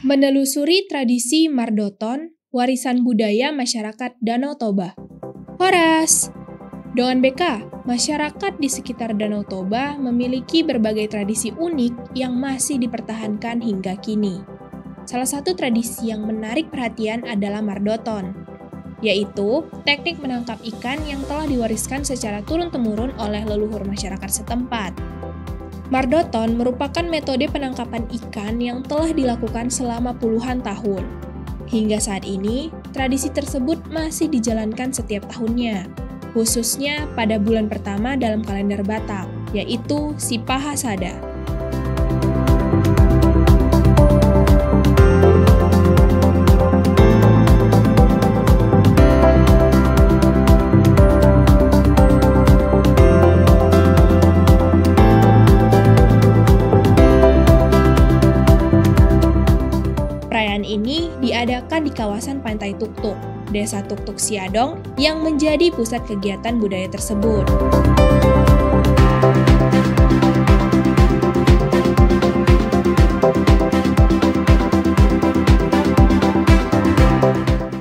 Menelusuri tradisi Mardoton, warisan budaya masyarakat Danau Toba. Horas! Dengan BK, masyarakat di sekitar Danau Toba memiliki berbagai tradisi unik yang masih dipertahankan hingga kini. Salah satu tradisi yang menarik perhatian adalah Mardoton, yaitu teknik menangkap ikan yang telah diwariskan secara turun-temurun oleh leluhur masyarakat setempat. Mardoton merupakan metode penangkapan ikan yang telah dilakukan selama puluhan tahun. Hingga saat ini, tradisi tersebut masih dijalankan setiap tahunnya, khususnya pada bulan pertama dalam kalender Batak, yaitu Sipahasada. Perayaan ini diadakan di kawasan Pantai Tuktuk, Desa Tuktuk Siadong, yang menjadi pusat kegiatan budaya tersebut.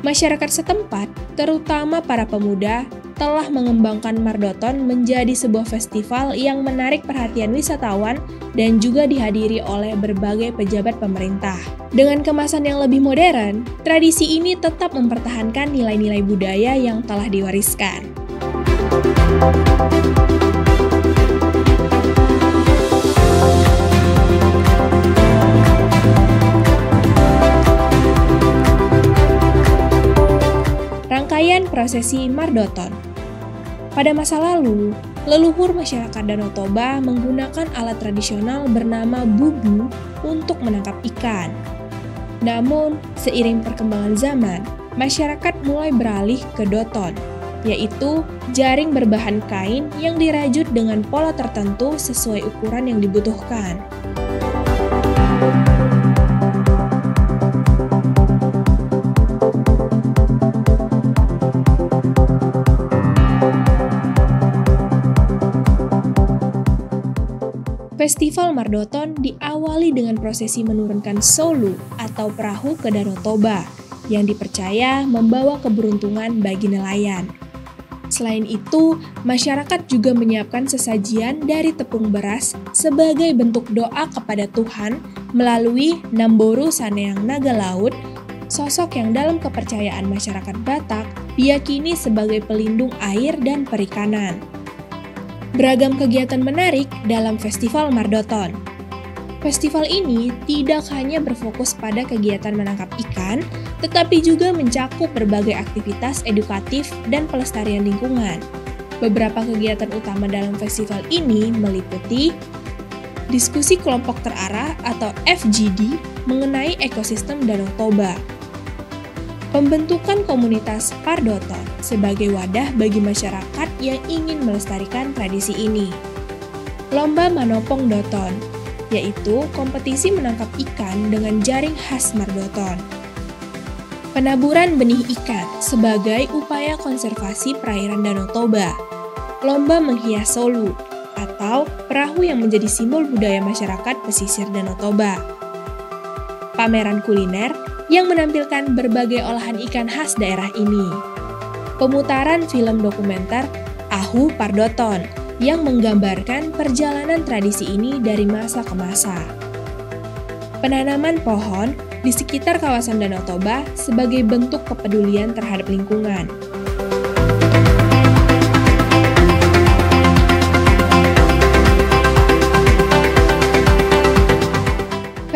Masyarakat setempat, terutama para pemuda, telah mengembangkan Mardoton menjadi sebuah festival yang menarik perhatian wisatawan dan juga dihadiri oleh berbagai pejabat pemerintah. Dengan kemasan yang lebih modern, tradisi ini tetap mempertahankan nilai-nilai budaya yang telah diwariskan. Rangkaian prosesi Mardoton. Pada masa lalu, leluhur masyarakat Danau Toba menggunakan alat tradisional bernama bubu untuk menangkap ikan. Namun, seiring perkembangan zaman, masyarakat mulai beralih ke doton, yaitu jaring berbahan kain yang dirajut dengan pola tertentu sesuai ukuran yang dibutuhkan. Festival Mardoton diawali dengan prosesi menurunkan solu atau perahu ke Danau Toba yang dipercaya membawa keberuntungan bagi nelayan. Selain itu, masyarakat juga menyiapkan sesajian dari tepung beras sebagai bentuk doa kepada Tuhan melalui Namboru Saneang Naga Laut, sosok yang dalam kepercayaan masyarakat Batak diyakini sebagai pelindung air dan perikanan. Beragam kegiatan menarik dalam Festival Mardoton. Festival ini tidak hanya berfokus pada kegiatan menangkap ikan, tetapi juga mencakup berbagai aktivitas edukatif dan pelestarian lingkungan. Beberapa kegiatan utama dalam festival ini meliputi diskusi kelompok terarah atau FGD mengenai ekosistem Danau Toba, pembentukan komunitas Pardoton sebagai wadah bagi masyarakat yang ingin melestarikan tradisi ini. Lomba Manopong Doton, yaitu kompetisi menangkap ikan dengan jaring khas Mardoton. Penaburan benih ikan sebagai upaya konservasi perairan Danau Toba. Lomba menghias solu, atau perahu yang menjadi simbol budaya masyarakat pesisir Danau Toba. Pameran kuliner yang menampilkan berbagai olahan ikan khas daerah ini. Pemutaran film dokumenter Ahu Pardoton yang menggambarkan perjalanan tradisi ini dari masa ke masa. Penanaman pohon di sekitar kawasan Danau Toba sebagai bentuk kepedulian terhadap lingkungan.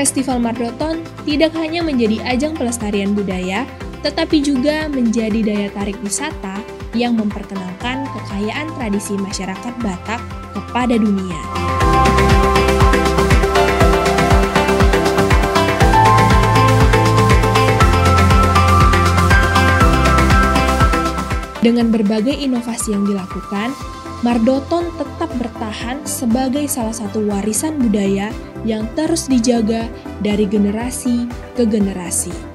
Festival Mardoton tidak hanya menjadi ajang pelestarian budaya, tetapi juga menjadi daya tarik wisata yang memperkenalkan kekayaan tradisi masyarakat Batak kepada dunia. Dengan berbagai inovasi yang dilakukan, Mardoton tetap bertahan sebagai salah satu warisan budaya yang terus dijaga dari generasi ke generasi.